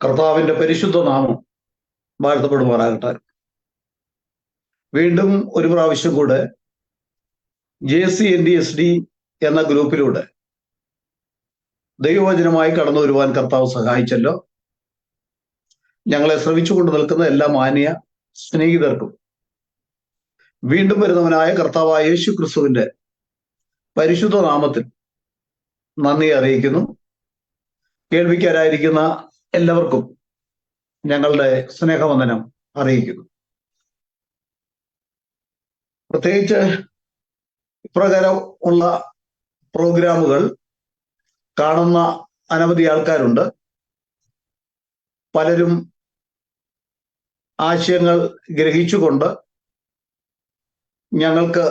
കർത്താവിന്റെ പരിശുദ്ധ നാമം വാഴ്ത്തപ്പെടുമാറാകട്ടെ. വീണ്ടും ഒരു പ്രാവശ്യം കൂടെ JCNDSD എന്ന ഗ്രൂപ്പിലൂടെ ദൈവവചനമായി കടന്നു വരുവാൻ കർത്താവ് സഹായിച്ചല്ലോ. ഞങ്ങളെ ശ്രമിച്ചുകൊണ്ട് നിൽക്കുന്ന എല്ലാ മാന്യ സ്നേഹിതർക്കും വീണ്ടും വരുന്നവനായ കർത്താവായ യേശു ക്രിസ്തുവിന്റെ പരിശുദ്ധ നാമത്തിൽ നന്ദി അറിയിക്കുന്നു. കേൾവിക്കാരായിരിക്കുന്ന എല്ലാവർക്കും ഞങ്ങളുടെ സ്നേഹവന്ദനം അറിയിക്കുന്നു. പ്രത്യേകിച്ച് ഇപ്രകാരം ഉള്ള പ്രോഗ്രാമുകൾ കാണുന്ന അനവധി ആൾക്കാരുണ്ട്. പലരും ആശയങ്ങൾ ഗ്രഹിച്ചുകൊണ്ട് ഞങ്ങൾക്ക്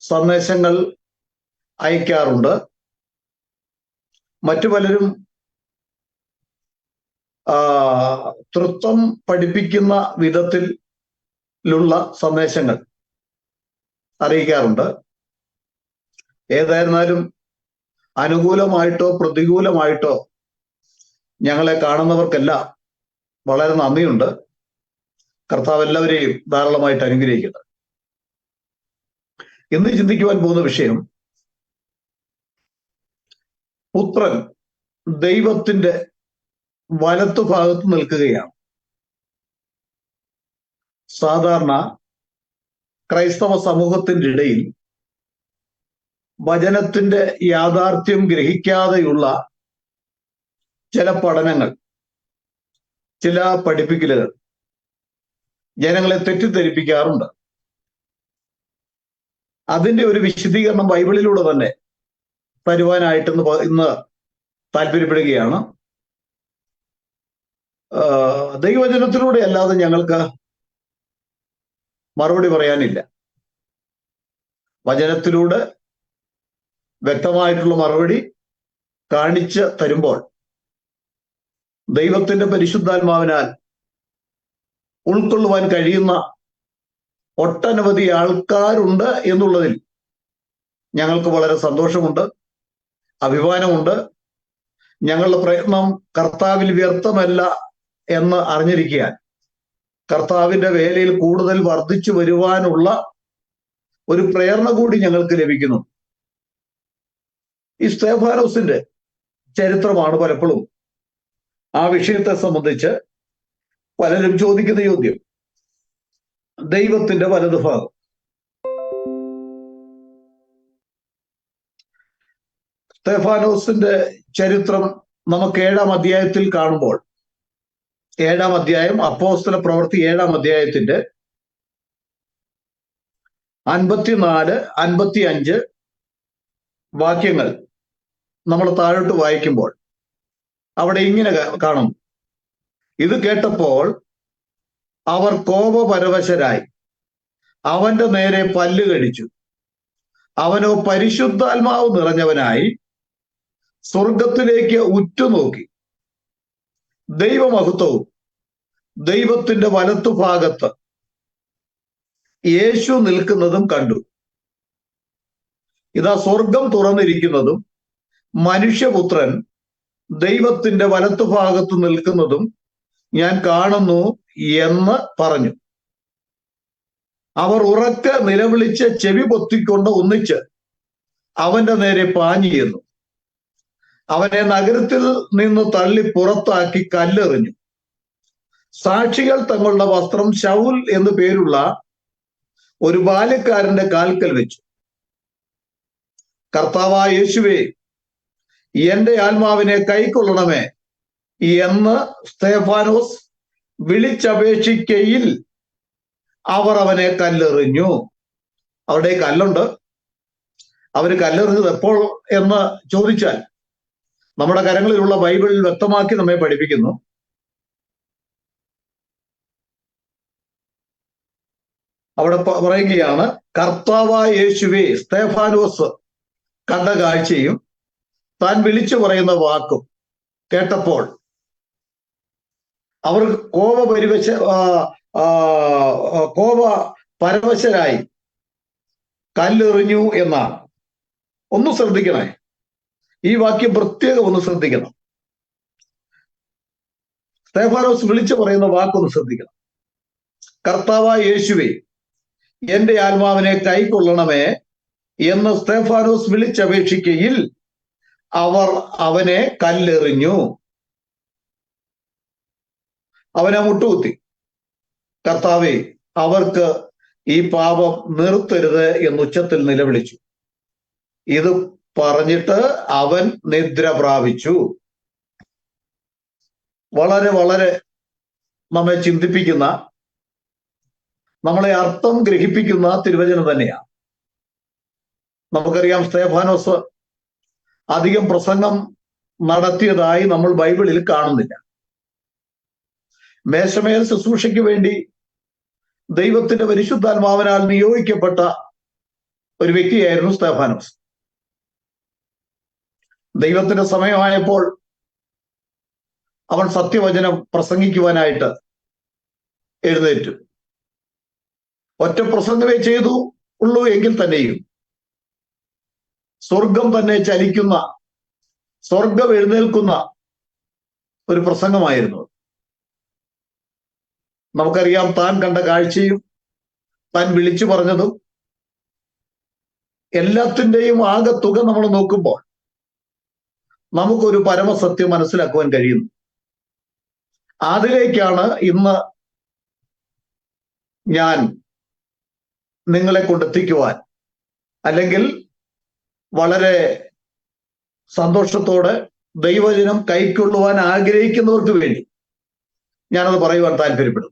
സന്ദേശങ്ങൾ അയക്കാറുണ്ട്. മറ്റു പലരും തൃത്വം പഠിപ്പിക്കുന്ന വിധത്തിലുള്ള സന്ദേശങ്ങൾ അറിയിക്കാറുണ്ട്. ഏതായിരുന്നാലും അനുകൂലമായിട്ടോ പ്രതികൂലമായിട്ടോ ഞങ്ങളെ കാണുന്നവർക്കെല്ലാം വളരെ നന്ദിയുണ്ട്. കർത്താവ് എല്ലാവരെയും ധാരാളമായിട്ട് അനുഗ്രഹിക്കട്ടെ. ഇന്ന് ചിന്തിക്കുവാൻ പോകുന്ന വിഷയം, പുത്രൻ ദൈവത്തിന്റെ വലത്തുഭാഗത്ത് നിൽക്കുകയാണ്. സാധാരണ ക്രൈസ്തവ സമൂഹത്തിന്റെ ഇടയിൽ വചനത്തിന്റെ യാഥാർത്ഥ്യം ഗ്രഹിക്കാതെയുള്ള ചില പഠനങ്ങൾ, ചില പഠിപ്പിക്കലുകൾ ജനങ്ങളെ തെറ്റിദ്ധരിപ്പിക്കാറുണ്ട്. അതിന്റെ ഒരു വിശദീകരണം ബൈബിളിലൂടെ തന്നെ തരുവാനായിട്ട് ഇന്ന് താല്പര്യപ്പെടുകയാണ്. ദൈവവചനത്തിലൂടെ അല്ലാതെ ഞങ്ങൾക്ക് മറുപടി പറയാനില്ല. വചനത്തിലൂടെ വ്യക്തമായിട്ടുള്ള മറുപടി കാണിച്ച് തരുമ്പോൾ ദൈവത്തിന്റെ പരിശുദ്ധാത്മാവിനാൽ ഉൾക്കൊള്ളുവാൻ കഴിയുന്ന ഒട്ടനവധി ആൾക്കാരുണ്ട് എന്നുള്ളതിൽ ഞങ്ങൾക്ക് വളരെ സന്തോഷമുണ്ട്, അഭിമാനമുണ്ട്. ഞങ്ങളുടെ പ്രയത്നം കർത്താവിൽ വ്യർത്ഥമല്ല എന്ന് അറിഞ്ഞിരിക്കുക, കർത്താവിന്റെ വേലയിൽ കൂടുതൽ വർദ്ധിച്ചു വരുവാനുള്ള ഒരു പ്രേരണ കൂടി ഞങ്ങൾക്ക് ലഭിക്കുന്നു. ഈ സ്തേഫാനോസിന്റെ ചരിത്രമാണ് പലപ്പോഴും ആ വിഷയത്തെ സംബന്ധിച്ച് പലരും ചോദിക്കുന്ന ചോദ്യം. ദൈവത്തിന്റെ വലതുഭാഗം, സ്തേഫാനോസിന്റെ ചരിത്രം നമുക്ക് 7-ാം അധ്യായത്തിൽ കാണുമ്പോൾ, 7-ാം അധ്യായം അപ്പോസ്തല പ്രവൃത്തി 7-ാം അധ്യായത്തിന്റെ 54-55 വാക്യങ്ങൾ നമ്മൾ താഴോട്ട് വായിക്കുമ്പോൾ അവിടെ ഇങ്ങനെ കാണും: ഇത് കേട്ടപ്പോൾ അവർ കോപപരവശരായി അവന്റെ നേരെ പല്ല് കടിച്ചു. അവനോ പരിശുദ്ധാത്മാവ് നിറഞ്ഞവനായി സ്വർഗത്തിലേക്ക് ഉറ്റുനോക്കി ദൈവമഹത്വവും ദൈവത്തിന്റെ വലത്തുഭാഗത്ത് യേശു നിൽക്കുന്നതും കണ്ടു. ഇതാ സ്വർഗം തുറന്നിരിക്കുന്നതും മനുഷ്യപുത്രൻ ദൈവത്തിന്റെ വലത്തുഭാഗത്ത് നിൽക്കുന്നതും ഞാൻ കാണുന്നു എന്ന് പറഞ്ഞു. അവർ ഉറക്കെ നിലവിളിച്ച് ചെവി പൊത്തിക്കൊണ്ട് ഒന്നിച്ച് അവന്റെ നേരെ പാഞ്ഞു ചെന്നു. അവനെ നഗരത്തിൽ നിന്ന് തള്ളി പുറത്താക്കി കല്ലെറിഞ്ഞു. സാക്ഷികൾ തങ്ങളുടെ വസ്ത്രം ശൗൽ എന്നു പേരുള്ള ഒരു ബാല്യക്കാരന്റെ കാൽക്കൽ വെച്ചു. കർത്താവായ യേശുവേ, എന്റെ ആത്മാവിനെ കൈക്കൊള്ളണമേ എന്ന് സ്തേഫാനോസ് വിളിച്ചപേക്ഷിക്കയിൽ അവർ അവനെ കല്ലെറിഞ്ഞു. അവരുടെ കല്ലുണ്ട്. അവര് കല്ലെറിഞ്ഞത് എപ്പോൾ എന്ന് ചോദിച്ചാൽ നമ്മുടെ കരങ്ങളിലുള്ള ബൈബിളിൽ വ്യക്തമാക്കി നമ്മെ പഠിപ്പിക്കുന്നു. അവിടെ പറയുകയാണ്, കർത്താവായ യേശുവേ, സ്തേഫാനോസ് കണ്ട കാഴ്ചയും താൻ വിളിച്ചു പറയുന്ന വാക്കും കേട്ടപ്പോൾ അവർ കോപപരവശരായി കല്ലെറിഞ്ഞു എന്നാണ്. ഒന്ന് ശ്രദ്ധിക്കണേ, ഈ വാക്യം പ്രത്യേകം ഒന്ന് ശ്രദ്ധിക്കണം. സ്തെഫാനോസ് വിളിച്ചു പറയുന്ന വാക്കൊന്ന് ശ്രദ്ധിക്കണം. കർത്താവായ യേശുവേ, എന്റെ ആത്മാവിനെ കൈക്കൊള്ളണമേ എന്ന് സ്തെഫാനോസ് വിളിച്ചപേക്ഷിക്കയിൽ അവർ അവനെ കല്ലെറിഞ്ഞു. അവനെ മുട്ടുകുത്തി. കർത്താവേ, അവർക്ക് ഈ പാപം നിർത്തരുത് എന്ന് ഉച്ചത്തിൽ നിലവിളിച്ചു. ഇത് പറഞ്ഞിട്ട് അവൻ നിദ്ര പ്രാപിച്ചു. വളരെ വളരെ നമ്മെ ചിന്തിപ്പിക്കുന്ന, നമ്മളെ അർത്ഥം ഗ്രഹിപ്പിക്കുന്ന തിരുവചനം തന്നെയാണ്. നമുക്കറിയാം, സ്തെഫാനോസ് അധികം പ്രസംഗം നടത്തിയതായി നമ്മൾ ബൈബിളിൽ കാണുന്നില്ല. മേശമേൽ ശുശ്രൂഷയ്ക്ക് വേണ്ടി ദൈവത്തിന്റെ പരിശുദ്ധാത്മാവിനാൽ നിയോഗിക്കപ്പെട്ട ഒരു വ്യക്തിയായിരുന്നു സ്തെഫാനോസ്. ദൈവത്തിന്റെ സമയമായപ്പോൾ അവൻ സത്യവചനം പ്രസംഗിക്കുവാനായിട്ട് എഴുന്നേറ്റു. ഒറ്റ പ്രസംഗമേ ചെയ്തു ഉള്ളൂ എങ്കിൽ തന്നെയും സ്വർഗം തന്നെ ചലിക്കുന്ന, സ്വർഗം എഴുന്നേൽക്കുന്ന ഒരു പ്രസംഗമായിരുന്നു. നമുക്കറിയാം, താൻ കണ്ട കാഴ്ചയും താൻ വിളിച്ചു പറഞ്ഞതും എല്ലാത്തിൻ്റെയും ആകെ തുക നമ്മൾ നോക്കുമ്പോൾ നമുക്കൊരു പരമസത്യം മനസ്സിലാക്കുവാൻ കഴിയുന്നു. അതിലേക്കാണ് ഇന്ന് ഞാൻ നിങ്ങളെ കൊണ്ടെത്തിക്കുവാൻ, അല്ലെങ്കിൽ വളരെ സന്തോഷത്തോടെ ദൈവജനം കൈക്കൊള്ളുവാൻ ആഗ്രഹിക്കുന്നവർക്ക് വേണ്ടി ഞാനത് പറയുവാൻ താല്പര്യപ്പെടും.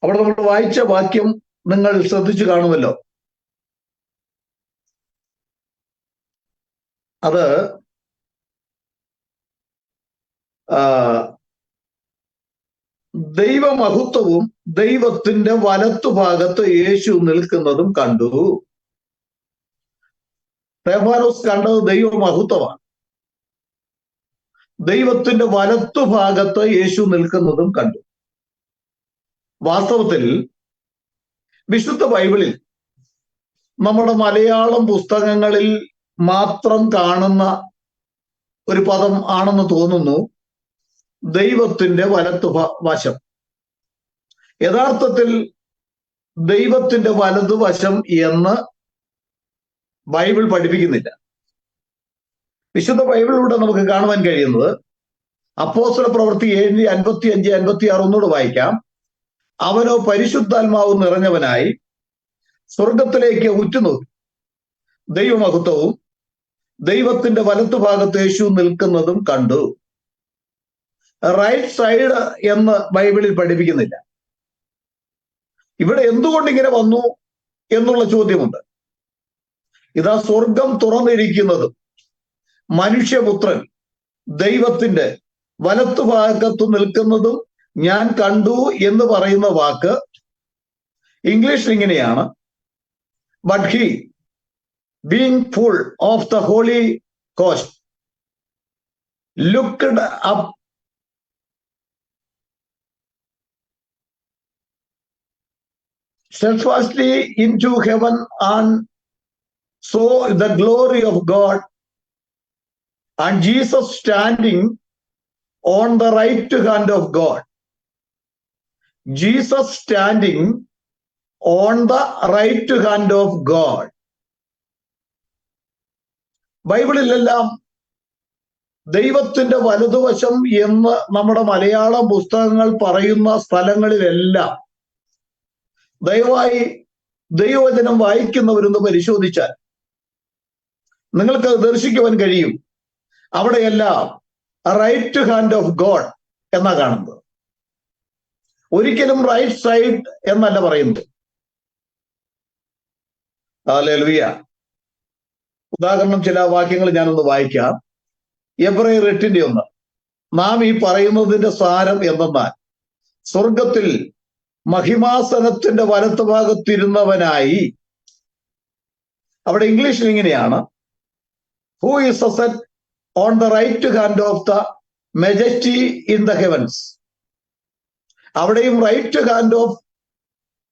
അവിടെ നമ്മൾ വായിച്ച വാക്യം നിങ്ങൾ ശ്രദ്ധിച്ചു കാണുമല്ലോ. അത് ദൈവമഹത്വവും ദൈവത്തിന്റെ വലത്തുഭാഗത്ത് യേശു നിൽക്കുന്നതും കണ്ടു. സ്തെഫാനോസ് കണ്ടത് ദൈവമഹത്വമാണ്. ദൈവത്തിന്റെ വലത്തുഭാഗത്ത് യേശു നിൽക്കുന്നതും കണ്ടു. വാസ്തവത്തിൽ വിശുദ്ധ ബൈബിളിൽ നമ്മുടെ മലയാളം പുസ്തകങ്ങളിൽ മാത്രം കാണുന്ന ഒരു പദം ആണെന്ന് തോന്നുന്നു, ദൈവത്തിന്റെ വലത്തുവശം. യഥാർത്ഥത്തിൽ ദൈവത്തിന്റെ വലതുവശം എന്ന് ബൈബിൾ പഠിപ്പിക്കുന്നില്ല. വിശുദ്ധ ബൈബിളിലൂടെ നമുക്ക് കാണുവാൻ കഴിയുന്നത്, അപ്പോസ്തല പ്രവൃത്തി 7:55-56 ഒന്നുകൂടെ വായിക്കാം. അവനോ പരിശുദ്ധാത്മാവ് നിറഞ്ഞവനായി സ്വർഗത്തിലേക്ക് ഉറ്റുനോക്കി, ദൈവമഹത്വവും ദൈവത്തിന്റെ വലത്തുഭാഗത്ത് യേശു നിൽക്കുന്നതും കണ്ടു. റൈറ്റ് സൈഡ് എന്ന് ബൈബിളിൽ പഠിപ്പിക്കുന്നില്ല. ഇവിടെ എന്തുകൊണ്ട് ഇങ്ങനെ വന്നു എന്നുള്ള ചോദ്യമുണ്ട്. ഇതാ സ്വർഗം തുറന്നിരിക്കുന്നതും മനുഷ്യപുത്രൻ ദൈവത്തിന്റെ വലത്തുഭാഗത്ത് നിൽക്കുന്നതും ഞാൻ കണ്ടു എന്ന് പറയുന്ന വാക്ക് ഇംഗ്ലീഷിൽ ഇങ്ങനെയാണ്: but he being full of the holy ghost looked up steadfastly into heaven and saw the glory of God and Jesus standing on the right hand of God. Jesus standing on the right hand of God. ബൈബിളിലെല്ലാം ദൈവത്തിന്റെ വലതുവശം എന്ന് നമ്മുടെ മലയാളം പുസ്തകങ്ങൾ പറയുന്ന സ്ഥലങ്ങളിലെല്ലാം ദയവായി ദൈവവചനം വായിക്കുന്നവരൊന്ന് പരിശോധിച്ചാൽ നിങ്ങൾക്ക് ദർശിക്കുവാൻ കഴിയും. അവിടെയെല്ലാം റൈറ്റ് ഹാൻഡ് ഓഫ് ഗോഡ് എന്നാ കാണുന്നത്. ഒരിക്കലും റൈറ്റ് സൈഡ് എന്നല്ല പറയുന്നത്. ഹല്ലേലൂയ. ഉദാഹരണം ചില വാക്യങ്ങൾ ഞാനൊന്ന് വായിക്കാം. എബ്രായർ 8:1. നാം ഈ പറയുന്നതിന്റെ സാരം എന്തെന്നാൽ, സ്വർഗത്തിൽ മഹിമാസനത്തിന്റെ വലത്തുഭാഗത്തിരുന്നവനായി, അവിടെ ഇംഗ്ലീഷിൽ ഇങ്ങനെയാണ്, who is set on the right hand of the majesty in the heavens. അവിടെയും right hand of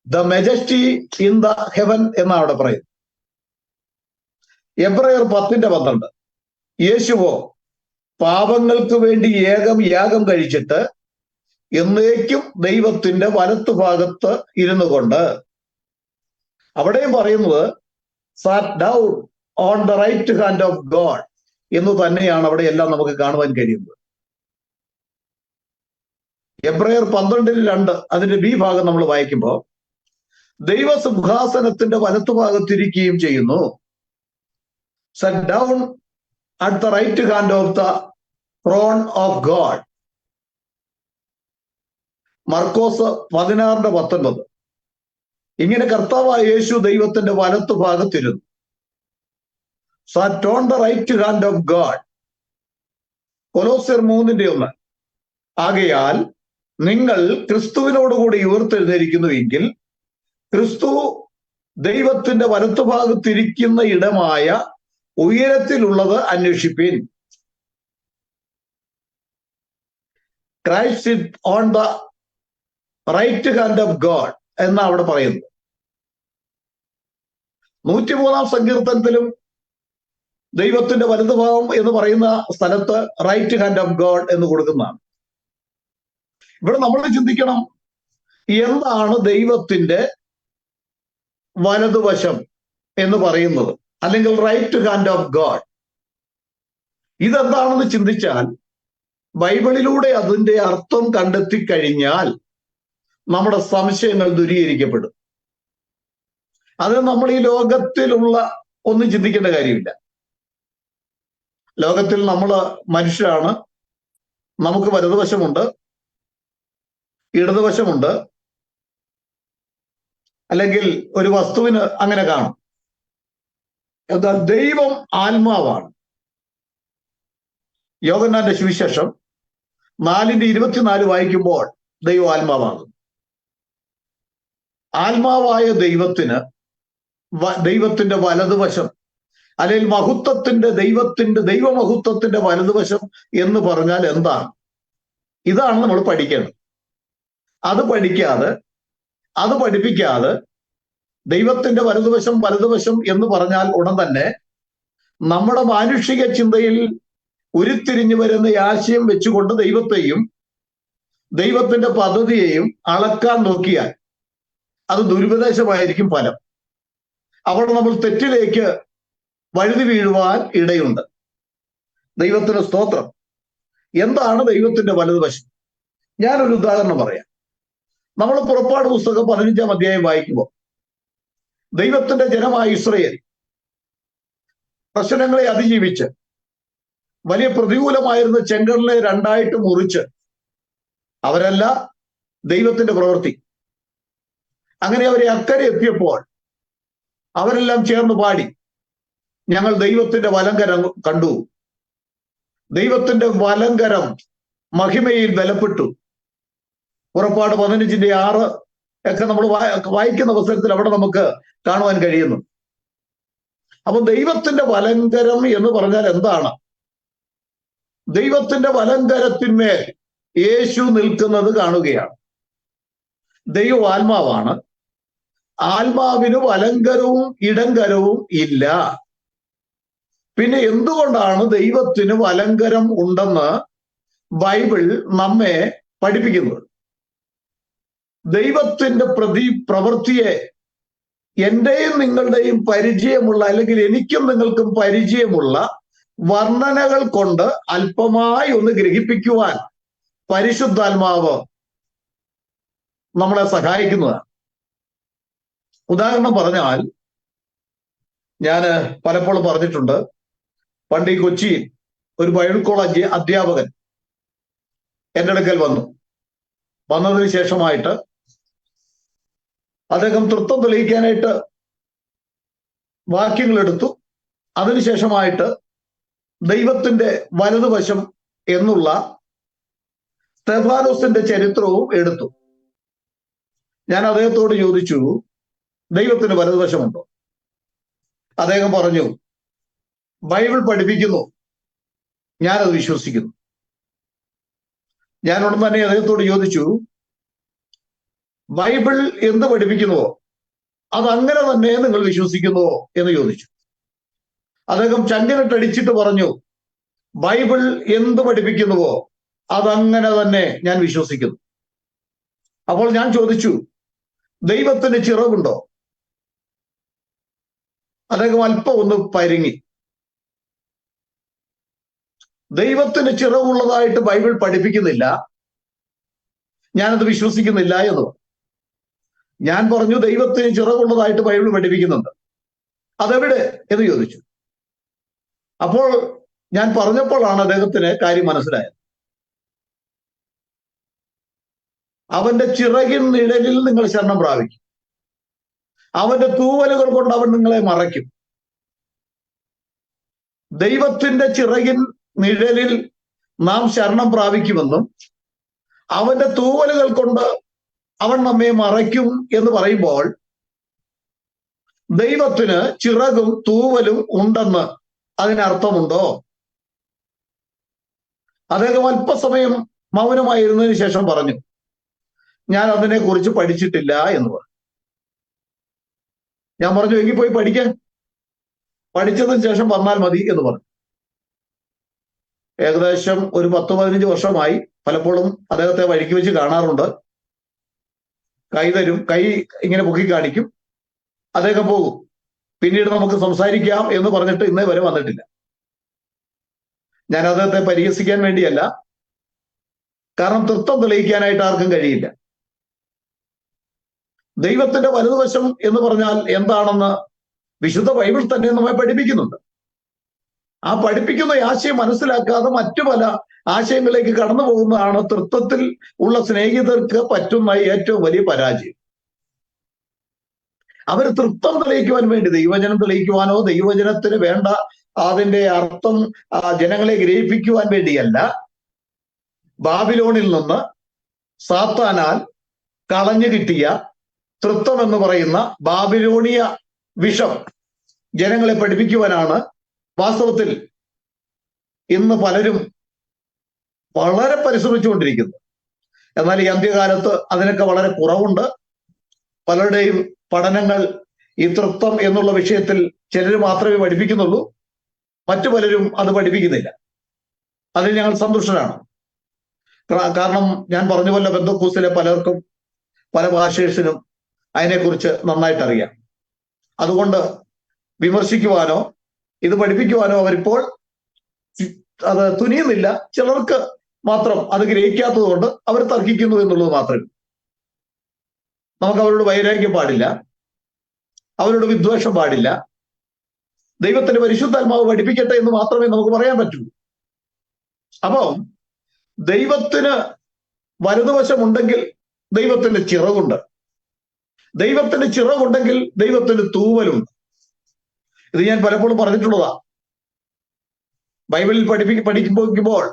the majesty in the heaven എന്നാണ് അവിടെ പറയുന്നത്. എബ്രായർ 10:12. യേശുവോ പാപങ്ങൾക്ക് വേണ്ടി യാഗം കഴിച്ചിട്ട് എന്നേക്കും ദൈവത്തിന്റെ വലത്തുഭാഗത്ത് ഇരുന്നു കൊണ്ട്, അവിടെയും പറയുന്നത് sat down on the right hand of God എന്ന് തന്നെയാണ് അവിടെയെല്ലാം നമുക്ക് കാണുവാൻ കഴിയുന്നത്. എബ്രായർ 12:2 അതിന്റെ ബി ഭാഗം നമ്മൾ വായിക്കുമ്പോൾ ദൈവസിംഹാസനത്തിന്റെ വലത്തുഭാഗത്തിരിക്കുകയും ചെയ്യുന്നു. Set down at the right hand of the throne of God. Markos 16:19. ഇങ്ങനെ കർത്താവായ യേശു ദൈവത്തിന്റെ വലത്തുഭാഗത്തിരുന്നു. Sat on the right hand of God. Kolosyar 3:1. ആകയാൽ നിങ്ങൾ ക്രിസ്തുവിനോടുകൂടി ഉയർത്തെഴുന്നേരിക്കുന്നുവെങ്കിൽ ക്രിസ്തു ദൈവത്തിന്റെ വലത്തുഭാഗത്തിരിക്കുന്ന ഇടമായ ഉയരത്തിലുള്ളത് അന്വേഷിപ്പിൻ. Christ is on the right hand of God എന്നാണ് അവിടെ പറയുന്നത്. 103-ാം സങ്കീർത്തനത്തിലും ദൈവത്തിന്റെ വലതുഭാഗം എന്ന് പറയുന്ന സ്ഥലത്ത് റൈറ്റ് ഹാൻഡ് ഓഫ് ഗോഡ് എന്ന് കൊടുക്കുന്നതാണ്. ഇവിടെ നമ്മൾ ചിന്തിക്കണം, എന്താണ് ദൈവത്തിന്റെ വലതുവശം എന്ന് പറയുന്നത്, അല്ലെങ്കിൽ റൈറ്റ് ഹാൻഡ് ഓഫ് ഗോഡ്? ഇതെന്താണെന്ന് ചിന്തിച്ചാൽ ബൈബിളിലൂടെ അതിന്റെ അർത്ഥം കണ്ടെത്തി കഴിഞ്ഞാൽ നമ്മുടെ സംശയങ്ങൾ ദൂരീകരിക്കപ്പെടും. അതിന് നമ്മൾ ഈ ലോകത്തിലുള്ള ഒന്നും ചിന്തിക്കേണ്ട കാര്യമില്ല. ലോകത്തിൽ നമ്മൾ മനുഷ്യരാണ്. നമുക്ക് വലതുവശമുണ്ട്, ഇടതുവശമുണ്ട്, അല്ലെങ്കിൽ ഒരു വസ്തുവിന് അങ്ങനെ കാണും. എന്നാൽ ദൈവം ആത്മാവാണ്. യോഹന്നാന്റെ സുവിശേഷം 4:24 വായിക്കുമ്പോൾ ദൈവം ആത്മാവാകും. ആത്മാവായ ദൈവത്തിന്റെ വലതുവശം, അല്ലെങ്കിൽ ദൈവമഹത്വത്തിന്റെ വലതുവശം എന്ന് പറഞ്ഞാൽ എന്താണ്? ഇതാണ് നമ്മൾ പഠിക്കേണ്ടത്. അത് പഠിപ്പിക്കാതെ ദൈവത്തിന്റെ വലതുവശം എന്ന് പറഞ്ഞാൽ ഉടൻ തന്നെ നമ്മുടെ മാനുഷിക ചിന്തയിൽ ഉരുത്തിരിഞ്ഞു വരുന്ന ആശയം വെച്ചുകൊണ്ട് ദൈവത്തെയും ദൈവത്തിന്റെ പദ്ധതിയെയും അളക്കാൻ നോക്കിയാൽ അത് ദുരുപദേശമായിരിക്കും ഫലം. അവിടെ നമ്മൾ തെറ്റിലേക്ക് വഴുതി വീഴുവാൻ ഇടയുണ്ട്. ദൈവത്തിന് സ്തോത്രം. എന്താണ് ദൈവത്തിന്റെ വലതുവശം? ഞാനൊരു ഉദാഹരണം പറയാം. നമ്മൾ പുറപ്പാട് പുസ്തകം 15-ാം അധ്യായം വായിക്കുമ്പോൾ ദൈവത്തിന്റെ ജനമായ ഇസ്രായേൽ പ്രശ്നങ്ങളെ അതിജീവിച്ച് വലിയ പ്രതികൂലമായിരുന്ന ചെങ്കടലിനെ രണ്ടായിട്ട് മുറിച്ച്, അവരല്ല ദൈവത്തിന്റെ പ്രവൃത്തി, അങ്ങനെ അവരെ അക്കരെ എത്തിയപ്പോൾ അവരെല്ലാം ചേർന്ന് പാടി, ഞങ്ങൾ ദൈവത്തിന്റെ വലങ്കരം കണ്ടു, ദൈവത്തിന്റെ വലങ്കരം മഹിമയിൽ ബലപ്പെട്ടു. പുറപ്പാട് 15:6 ഒക്കെ നമ്മൾ വായിക്കുന്ന അവസരത്തിൽ അവിടെ നമുക്ക് കാണുവാൻ കഴിയുന്നു. അപ്പൊ ദൈവത്തിന്റെ വലങ്കരം എന്ന് പറഞ്ഞാൽ എന്താണ്? ദൈവത്തിന്റെ വലങ്കരത്തിന്മേൽ യേശു നിൽക്കുന്നത് കാണുകയാണ്. ദൈവം ആത്മാവാണ്. ആത്മാവിന് വലങ്കരവും ഇടങ്കരവും ഇല്ല. പിന്നെ എന്തുകൊണ്ടാണ് ദൈവത്തിന് വലങ്കരം ഉണ്ടെന്ന് ബൈബിൾ നമ്മെ പഠിപ്പിക്കുന്നത്? ദൈവത്തിന്റെ പ്രവൃത്തിയെ എന്റെയും നിങ്ങളുടെയും പരിചയമുള്ള, അല്ലെങ്കിൽ എനിക്കും നിങ്ങൾക്കും പരിചയമുള്ള വർണ്ണനകൾ കൊണ്ട് അല്പമായി ഒന്ന് ഗ്രഹിപ്പിക്കുവാൻ പരിശുദ്ധാത്മാവ് നമ്മളെ സഹായിക്കുന്നതാണ്. ഉദാഹരണം പറഞ്ഞാൽ, ഞാൻ പലപ്പോഴും പറഞ്ഞിട്ടുണ്ട്, പണ്ട് ഈ കൊച്ചിയിൽ ഒരു ബൈബിൾ കോളേജ് അധ്യാപകൻ എൻ്റെ അടുക്കൽ വന്നതിന് ശേഷമായിട്ട് അദ്ദേഹം തൃത്വം തെളിയിക്കാനായിട്ട് വാക്യങ്ങൾ എടുത്തു. അതിനുശേഷമായിട്ട് ദൈവത്തിന്റെ വലതുവശം എന്നുള്ള സ്തെഫാനോസിന്റെ ചരിത്രവും എടുത്തു. ഞാൻ അദ്ദേഹത്തോട് ചോദിച്ചു, ദൈവത്തിന് വലതുവശമുണ്ടോ? അദ്ദേഹം പറഞ്ഞു, ബൈബിൾ പഠിപ്പിക്കുന്നു, ഞാനത് വിശ്വസിക്കുന്നു. ഞാൻ ഉടൻ തന്നെ അദ്ദേഹത്തോട് ചോദിച്ചു, ബൈബിൾ എന്ത് പഠിപ്പിക്കുന്നുവോ അതങ്ങനെ തന്നെ നിങ്ങൾ വിശ്വസിക്കുന്നുവോ എന്ന് ചോദിച്ചു. അദ്ദേഹം ചങ്കിനിട്ടടിച്ചിട്ട് പറഞ്ഞു, ബൈബിൾ എന്ത് പഠിപ്പിക്കുന്നുവോ അതങ്ങനെ തന്നെ ഞാൻ വിശ്വസിക്കുന്നു. അപ്പോൾ ഞാൻ ചോദിച്ചു, ദൈവത്തിന് ചിറകുണ്ടോ? അദ്ദേഹം അല്പം ഒന്ന് പരിങ്ങി. ദൈവത്തിന് ചിറകുള്ളതായിട്ട് ബൈബിൾ പഠിപ്പിക്കുന്നില്ല, ഞാനത് വിശ്വസിക്കുന്നില്ല എന്ന്. ഞാൻ പറഞ്ഞു, ദൈവത്തിന് ചിറകുള്ളതായിട്ട് ബൈബിൾ പഠിപ്പിക്കുന്നുണ്ട്, അതെവിടെ എന്ന് ചോദിച്ചു. അപ്പോൾ ഞാൻ പറഞ്ഞപ്പോഴാണ് അദ്ദേഹത്തിന് കാര്യം മനസ്സിലായത്. അവന്റെ ചിറകിൻ നിഴലിൽ നിങ്ങൾ ശരണം പ്രാപിക്കും, അവന്റെ തൂവലുകൾ കൊണ്ട് അവൻ നിങ്ങളെ മറയ്ക്കും. ദൈവത്തിന്റെ ചിറകിൻ നിഴലിൽ നാം ശരണം പ്രാപിക്കുമെന്നും അവന്റെ തൂവലുകൾ കൊണ്ട് അവൻ നമ്മെ മറയ്ക്കും എന്ന് പറയുമ്പോൾ ദൈവത്തിന് ചിറകും തൂവലും ഉണ്ടെന്ന് അതിനർത്ഥമുണ്ടോ? അദ്ദേഹം അല്പസമയം മൗനമായിരുന്നതിന് ശേഷം പറഞ്ഞു, ഞാൻ അതിനെക്കുറിച്ച് പഠിച്ചിട്ടില്ല എന്ന് പറഞ്ഞു. ഞാൻ പറഞ്ഞു, എങ്കിൽ പോയി പഠിക്കാൻ, പഠിച്ചതിന് ശേഷം വന്നാൽ മതി എന്ന് പറഞ്ഞു. ഏകദേശം ഒരു 10-15 വർഷമായി പലപ്പോഴും അദ്ദേഹത്തെ വഴിക്ക് വെച്ച് കാണാറുണ്ട്. കൈ തരും, കൈ ഇങ്ങനെ പൊക്കി കാണിക്കും, അദ്ദേഹം പോകും. പിന്നീട് നമുക്ക് സംസാരിക്കാം എന്ന് പറഞ്ഞിട്ട് ഇന്നേ വരെ വന്നിട്ടില്ല. ഞാൻ അദ്ദേഹത്തെ പരിഹസിക്കാൻ വേണ്ടിയല്ല, കാരണം തൃത്വം തെളിയിക്കാനായിട്ട് ആർക്കും കഴിയില്ല. ദൈവത്തിന്റെ വലതുവശം എന്ന് പറഞ്ഞാൽ എന്താണെന്ന് വിശുദ്ധ ബൈബിൾ തന്നെ നമ്മെ പഠിപ്പിക്കുന്നുണ്ട്. ആ പഠിപ്പിക്കുന്ന ആശയം മനസ്സിലാക്കാതെ മറ്റു പല ആശയങ്ങളിലേക്ക് കടന്നു പോകുന്നതാണ് തൃത്വത്തിൽ ഉള്ള സ്നേഹിതർക്ക് പറ്റുന്ന ഏറ്റവും വലിയ പരാജയം. അവർ തൃത്വം തെളിയിക്കുവാൻ വേണ്ടി, ദൈവവചനം തെളിയിക്കുവാനോ ദൈവവചനത്തിന് വേണ്ട അതിന്റെ അർത്ഥം ജനങ്ങളെ ഗ്രഹിപ്പിക്കുവാൻ വേണ്ടിയല്ല, ബാബിലോണിൽ നിന്ന് സാത്താനാൽ കളഞ്ഞു കിട്ടിയ തൃത്വം എന്ന് പറയുന്ന ബാബിലോണിയ വിഷം ജനങ്ങളെ പഠിപ്പിക്കുവാനാണ് വാസ്തവത്തിൽ ഇന്ന് പലരും വളരെ പരിശ്രമിച്ചുകൊണ്ടിരിക്കുന്നത്. എന്നാൽ ഈ അന്ത്യകാലത്ത് അതിനൊക്കെ വളരെ കുറവുണ്ട്. പലരുടെയും പഠനങ്ങൾ ഈ തൃത്വം എന്നുള്ള വിഷയത്തിൽ ചിലർ മാത്രമേ പഠിപ്പിക്കുന്നുള്ളൂ, മറ്റു പലരും അത് പഠിപ്പിക്കുന്നില്ല. അതിൽ ഞങ്ങൾ സന്തുഷ്ടരാണ്. കാരണം ഞാൻ പറഞ്ഞ പോലെ പെന്തക്കോസ്തിലെ പലർക്കും, പല പാസ്റ്റേഴ്സിനും അതിനെക്കുറിച്ച് നന്നായിട്ട് അറിയാം. അതുകൊണ്ട് വിമർശിക്കുവാനോ ഇത് പഠിപ്പിക്കുവാനോ അവരിപ്പോൾ അത് തുനിയുന്നില്ല. ചിലർക്ക് മാത്രം അത് ഗ്രഹിക്കാത്തത് കൊണ്ട് അവർ തർക്കിക്കുന്നു എന്നുള്ളത് മാത്രമേ. നമുക്ക് അവരോട് വൈരാഗ്യം പാടില്ല, അവരോട് വിദ്വേഷം പാടില്ല. ദൈവത്തിന്റെ പരിശുദ്ധാത്മാവ് പഠിപ്പിക്കട്ടെ എന്ന് മാത്രമേ നമുക്ക് പറയാൻ പറ്റൂ. അപ്പം ദൈവത്തിന് വലതുവശമുണ്ടെങ്കിൽ ദൈവത്തിന്റെ ചിറകുണ്ട്, ദൈവത്തിന്റെ ചിറകുണ്ടെങ്കിൽ ദൈവത്തിന് തൂവലുണ്ട്. ഇത് ഞാൻ പലപ്പോഴും പറഞ്ഞിട്ടുള്ളതാ. ബൈബിളിൽ പഠിക്കുമ്പോൾ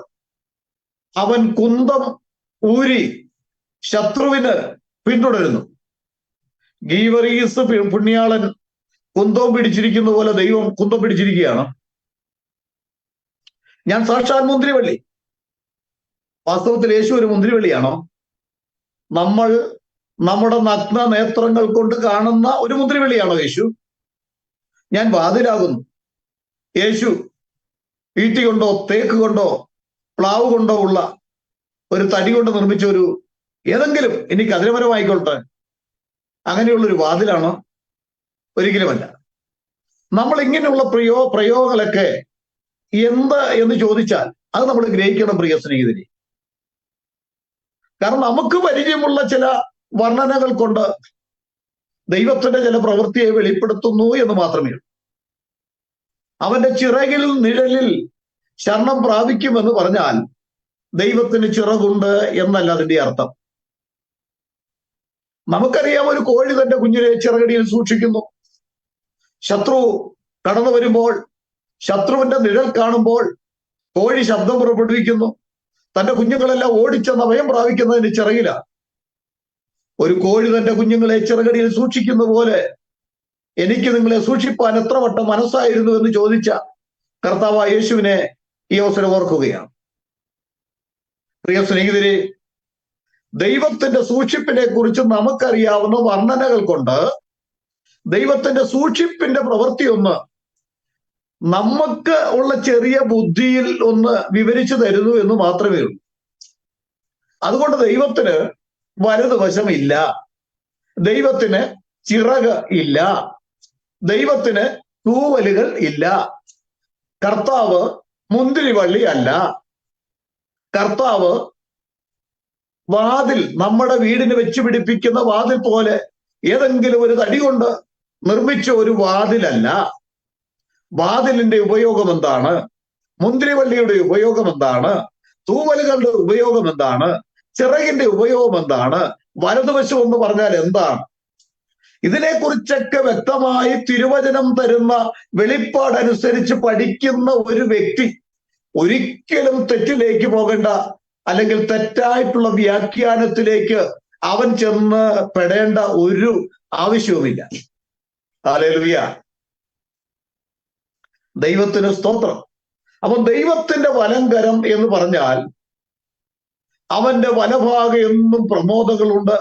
അവൻ കുന്തം ഊരി ശത്രുവിന് പിന്തുടരുന്നു. ഗീവറീസ് പുണ്യാളൻ കുന്തം പിടിച്ചിരിക്കുന്ന പോലെ ദൈവം കുന്തം പിടിച്ചിരിക്കുകയാണ്. ഞാൻ സാക്ഷാൽ മുന്തിരിവള്ളി. വാസ്തവത്തിൽ യേശു ഒരു മുന്തിരിവള്ളിയാണോ? നമ്മൾ നമ്മുടെ നഗ്ന നേത്രങ്ങൾ കൊണ്ട് കാണുന്ന ഒരു മുന്തിരിവള്ളിയാണോ യേശു? ഞാൻ വാതിലാകുന്നു. യേശു ഈട്ടി കൊണ്ടോ തേക്ക് കൊണ്ടോ പ്ലാവ് കൊണ്ടോ ഉള്ള ഒരു തടി കൊണ്ട് നിർമ്മിച്ച ഒരു ഏതെങ്കിലും, ഇനി കതിരമരമായിക്കൊള്ളട്ടെ, അങ്ങനെയുള്ളൊരു വാതിലാണോ? ഒരിക്കലുമല്ല. നമ്മൾ ഇങ്ങനെയുള്ള പ്രയോഗങ്ങളൊക്കെ എന്ത് എന്ന് ചോദിച്ചാൽ അത് നമ്മൾ ഗ്രഹിക്കണം പ്രിയ സ്നേഹിതരെ. കാരണം നമുക്ക് പരിചയമുള്ള ചില വർണ്ണനകൾ കൊണ്ട് ദൈവത്തിന്റെ ചില പ്രവൃത്തിയെ വെളിപ്പെടുത്തുന്നു എന്ന് മാത്രമേ ഉള്ളൂ. അവന്റെ ചിറകിൽ നിഴലിൽ ശരണം പ്രാപിക്കുമെന്ന് പറഞ്ഞാൽ ദൈവത്തിന് ചിറകുണ്ട് എന്നല്ല അതിന്റെ അർത്ഥം. നമുക്കറിയാം, ഒരു കോഴി തന്റെ കുഞ്ഞിനെ ചിറകടിയിൽ സൂക്ഷിക്കുന്നു. ശത്രു കടന്നു വരുമ്പോൾ, ശത്രുവിന്റെ നിഴൽ കാണുമ്പോൾ കോഴി ശബ്ദം പുറപ്പെടുവിക്കുന്നു. തന്റെ കുഞ്ഞുങ്ങളെല്ലാം ഓടിച്ചെന്ന് അഭയം പ്രാപിക്കുന്നതിന് ചിറകിലാണ്. ഒരു കോഴി തന്റെ കുഞ്ഞുങ്ങളെ ചിറകടിയിൽ സൂക്ഷിക്കുന്ന പോലെ എനിക്ക് നിങ്ങളെ സൂക്ഷിപ്പാൻ എത്ര വട്ടം മനസ്സായിരുന്നു എന്ന് ചോദിച്ച കർത്താവായ യേശുവിനെ ഈ അവസരം ഓർക്കുകയാണ്. പ്രിയ സ്നേഹിതരെ, ദൈവത്തിന്റെ സൂക്ഷിപ്പിനെ കുറിച്ച് നമുക്കറിയാവുന്ന വർണ്ണനകൾ കൊണ്ട് ദൈവത്തിന്റെ സൂക്ഷിപ്പിന്റെ പ്രവൃത്തി ഒന്ന് നമുക്ക് ഉള്ള ചെറിയ ബുദ്ധിയിൽ ഒന്ന് വിവരിച്ചു തരുന്നു എന്ന് മാത്രമേ ഉള്ളൂ. അതുകൊണ്ട് ദൈവത്തിന് വലതുവശമില്ല, ദൈവത്തിന് ചിറക് ഇല്ല, ദൈവത്തിന് തൂവലുകൾ ഇല്ല. കർത്താവ് മുന്തിരിവള്ളി അല്ല. കർത്താവ് വാതിൽ, നമ്മുടെ വീടിന് വെച്ച് പിടിപ്പിക്കുന്ന വാതിൽ പോലെ ഏതെങ്കിലും ഒരു തടി കൊണ്ട് നിർമ്മിച്ച ഒരു വാതിലല്ല. വാതിലിന്റെ ഉപയോഗം എന്താണ്? മുന്തിരിവള്ളിയുടെ ഉപയോഗം എന്താണ്? തൂവലുകളുടെ ഉപയോഗം എന്താണ്? ചിറകിന്റെ ഉപയോഗം എന്താണ്? വലതുവശം എന്ന് പറഞ്ഞാൽ എന്താണ്? ഇതിനെക്കുറിച്ചൊക്കെ വ്യക്തമായി തിരുവചനം തരുന്ന വെളിപ്പാടനുസരിച്ച് പഠിക്കുന്ന ഒരു വ്യക്തി ഒരിക്കലും തെറ്റിലേക്ക് പോകേണ്ട, അല്ലെങ്കിൽ തെറ്റായിട്ടുള്ള വ്യാഖ്യാനത്തിലേക്ക് അവൻ ചെന്ന് പെടേണ്ട ഒരു ആവശ്യവുമില്ല. ഹല്ലേലൂയ, ദൈവത്തിന് സ്തോത്രം. അപ്പൊ ദൈവത്തിന്റെ വലങ്കരം എന്ന് പറഞ്ഞാൽ അവന്റെ വലഭാഗം എന്നും പ്രമോദങ്ങളുണ്ട്.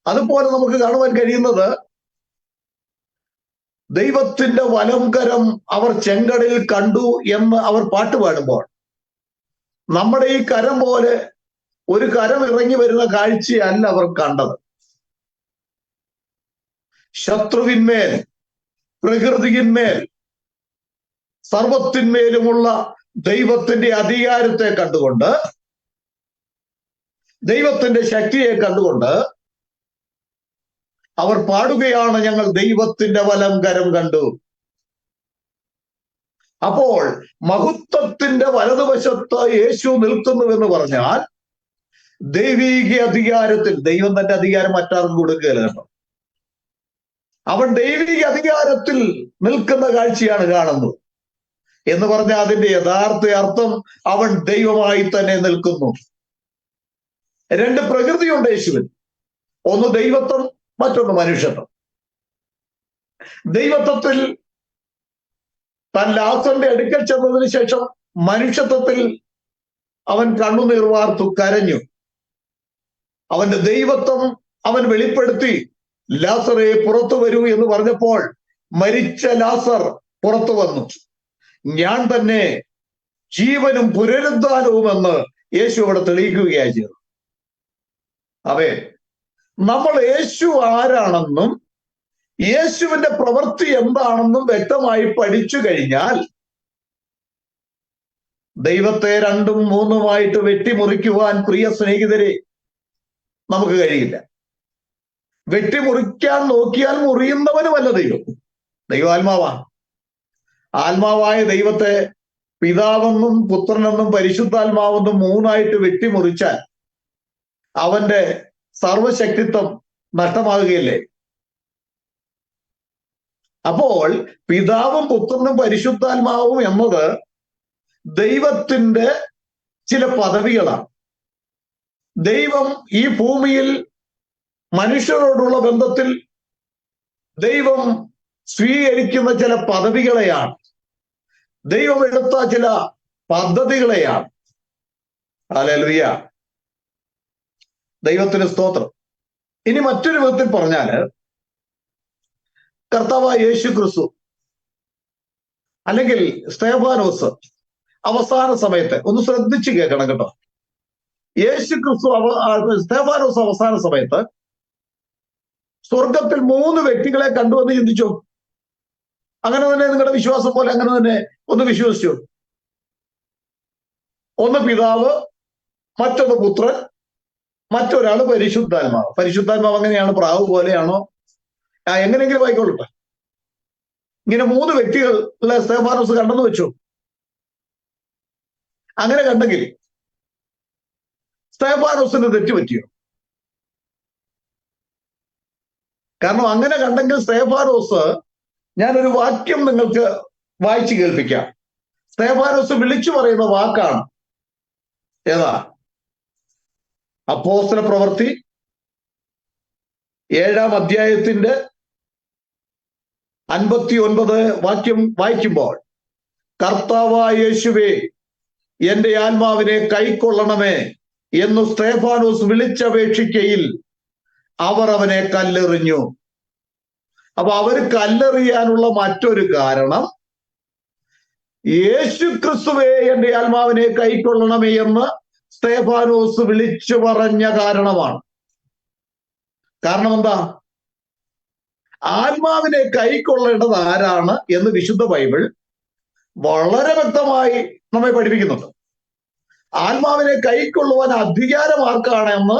അതുപോലെ നമുക്ക് കാണുവാൻ കഴിയുന്നത് ദൈവത്തിന്റെ വലംകരം അവർ ചെങ്കടലിൽ കണ്ടു എന്ന് അവർ പാട്ട് പാടുമ്പോൾ നമ്മുടെ ഈ കരം പോലെ ഒരു കരം ഇറങ്ങി വരുന്ന കാഴ്ചയല്ല അവർ കണ്ടത്. ശത്രുവിന്മേൽ, പ്രകൃതിയിന്മേൽ, സർവത്തിന്മേലുമുള്ള ദൈവത്തിന്റെ അധികാരത്തെ കണ്ടുകൊണ്ട്, ദൈവത്തിന്റെ ശക്തിയെ കണ്ടുകൊണ്ട് അവർ പാടുകയാണ്, ഞങ്ങൾ ദൈവത്തിന്റെ വലംകരം കണ്ടു. അപ്പോൾ മഹത്വത്തിന്റെ വലതുവശത്ത് യേശു നിൽക്കുന്നുവെന്ന് പറഞ്ഞാൽ ദൈവീക അധികാരത്തിൽ, ദൈവം തന്റെ അധികാരം മറ്റാർക്കും കൊടുക്കുകയില്ല കേട്ടോ. അവൻ ദൈവിക അധികാരത്തിൽ നിൽക്കുന്ന കാഴ്ചയാണ് കാണുന്നത് എന്ന് പറഞ്ഞാൽ അതിന്റെ യഥാർത്ഥ അർത്ഥം അവൻ ദൈവമായി തന്നെ നിൽക്കുന്നു. രണ്ട് പ്രകൃതിയുണ്ട് യേശുവിൻ, ഒന്ന് ദൈവത്വം, മറ്റൊന്ന് മനുഷ്യത്വം. ദൈവത്വത്തിൽ താൻ ലാസറിന്റെ അടുക്കൽ ചെന്നതിന് ശേഷം മനുഷ്യത്വത്തിൽ അവൻ കണ്ണുനീർ വാർത്തു കരഞ്ഞു. അവന്റെ ദൈവത്വം അവൻ വെളിപ്പെടുത്തി. ലാസറെ പുറത്തു വരൂ എന്ന് പറഞ്ഞപ്പോൾ മരിച്ച ലാസർ പുറത്തു വന്നു. ഞാൻ തന്നെ ജീവനും പുനരുദ്ധാനവുമെന്ന് യേശു അവിടെ തെളിയിക്കുകയായി ചെയ്തു. അവേ, നമ്മൾ യേശു ആരാണെന്നും യേശുവിന്റെ പ്രവൃത്തി എന്താണെന്നും വ്യക്തമായി പഠിച്ചു കഴിഞ്ഞാൽ ദൈവത്തെ രണ്ടും മൂന്നുമായിട്ട് വെട്ടിമുറിക്കുവാൻ, പ്രിയ സ്നേഹിതരെ, നമുക്ക് കഴിയില്ല. വെട്ടിമുറിക്കാൻ നോക്കിയാൽ മുറിയുന്നവനുമല്ല ദൈവം. ദൈവാത്മാവാണ്. ആത്മാവായ ദൈവത്തെ പിതാവെന്നും പുത്രനെന്നും പരിശുദ്ധാത്മാവെന്നും മൂന്നായിട്ട് വെട്ടിമുറിച്ചാൽ അവന്റെ സർവശക്തിത്വം നഷ്ടമാകുകയല്ലേ? അപ്പോൾ പിതാവും പുത്രനും പരിശുദ്ധാത്മാവും എന്നത് ദൈവത്തിന്റെ ചില പദവികളാണ്. ദൈവം ഈ ഭൂമിയിൽ മനുഷ്യരോടുള്ള ബന്ധത്തിൽ ദൈവം സ്വീകരിക്കുന്ന ചില പദവികളെയാണ്, ദൈവം എടുത്ത ചില പദ്ധതികളെയാണ്. ഹല്ലേലൂയ, ദൈവത്തിന് സ്തോത്രം. ഇനി മറ്റൊരു വിധത്തിൽ പറഞ്ഞാല് കർത്താവായ യേശു ക്രിസ്തു അല്ലെങ്കിൽ സ്തെഫാനോസ് അവസാന സമയത്ത്, ഒന്ന് ശ്രദ്ധിച്ചു കേൾക്കണം കേട്ടോ, യേശു ക്രിസ്തു സ്തെഫാനോസ് അവസാന സമയത്ത് സ്വർഗത്തിൽ 3 വ്യക്തികളെ കണ്ടുവന്ന് ചിന്തിച്ചു. അങ്ങനെ തന്നെ നിങ്ങളുടെ വിശ്വാസം പോലെ അങ്ങനെ തന്നെ ഒന്ന് വിശ്വസിച്ചു. ഒന്ന് പിതാവ്, മറ്റൊന്ന് പുത്രൻ, മറ്റൊരാള് പരിശുദ്ധാത്മാവ്. പരിശുദ്ധാത്മാവ് അങ്ങനെയാണ്, പ്രാവ് പോലെയാണോ, എങ്ങനെയെങ്കിലും ആയിക്കൊള്ളട്ടെ. ഇങ്ങനെ 3 വ്യക്തികളെ സ്തെഫാനോസ് കണ്ടെന്ന് വെച്ചു. അങ്ങനെ കണ്ടെങ്കിൽ സ്തെഫാനോസിന് തെറ്റുപറ്റിയോ? കാരണം അങ്ങനെ കണ്ടെങ്കിൽ സ്തെഫാനോസ്, ഞാനൊരു വാക്യം നിങ്ങൾക്ക് വായിച്ചു കേൾപ്പിക്കാം. സ്തെഫാനോസ് വിളിച്ചു പറയുന്ന വാക്കാണ് ഏതാ? അപ്പോസ്തല പ്രവൃത്തി 7-ാം അധ്യായത്തിന്റെ 59 വാക്യം വായിക്കുമ്പോൾ, കർത്താവായ യേശുവേ, എന്റെ ആത്മാവിനെ കൈക്കൊള്ളണമേ എന്ന് സ്തെഫാനോസ് വിളിച്ചപേക്ഷിക്കയിൽ അവർ അവനെ കല്ലെറിഞ്ഞു. അപ്പൊ അവർ കല്ലെറിയാനുള്ള മറ്റൊരു കാരണം യേശു ക്രിസ്തുവേ എന്റെ ആത്മാവിനെ കൈക്കൊള്ളണമേ എന്ന് സ്തെഫാനോസ് വിളിച്ചു പറഞ്ഞ കാരണമാണ്. കാരണം എന്താ? ആത്മാവിനെ കൈക്കൊള്ളേണ്ടത് ആരാണ് എന്ന് വിശുദ്ധ ബൈബിൾ വളരെ വ്യക്തമായി നമ്മെ പഠിപ്പിക്കുന്നുണ്ട്. ആത്മാവിനെ കൈക്കൊള്ളുവാൻ അധികാരം ആർക്കാണെന്ന്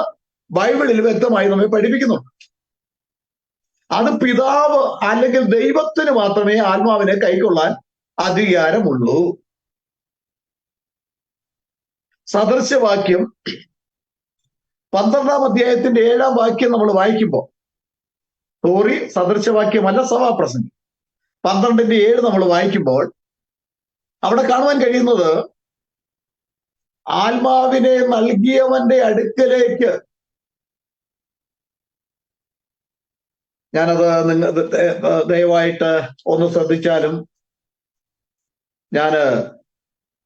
ബൈബിളിൽ വ്യക്തമായി നമ്മെ പഠിപ്പിക്കുന്നുണ്ട്. അത് പിതാവ് അല്ലെങ്കിൽ ദൈവത്തിന് മാത്രമേ ആത്മാവിനെ കൈക്കൊള്ളാൻ അധികാരമുള്ളൂ. സദൃശവാക്യം 12-ാം അധ്യായത്തിന്റെ 7-ാം വാക്യം നമ്മൾ വായിക്കുമ്പോൾ, സദൃശവാക്യമല്ല, സഭാപ്രസംഗം 12-ന്റെ 7 നമ്മൾ വായിക്കുമ്പോൾ അവിടെ കാണുവാൻ കഴിയുന്നത്, ആത്മാവിനെ നൽകിയവന്റെ അടുക്കലേക്ക്, ഞാനത് നിങ്ങൾ ദയവായിട്ട് ഒന്ന് ശ്രദ്ധിച്ചാലും, ഞാന്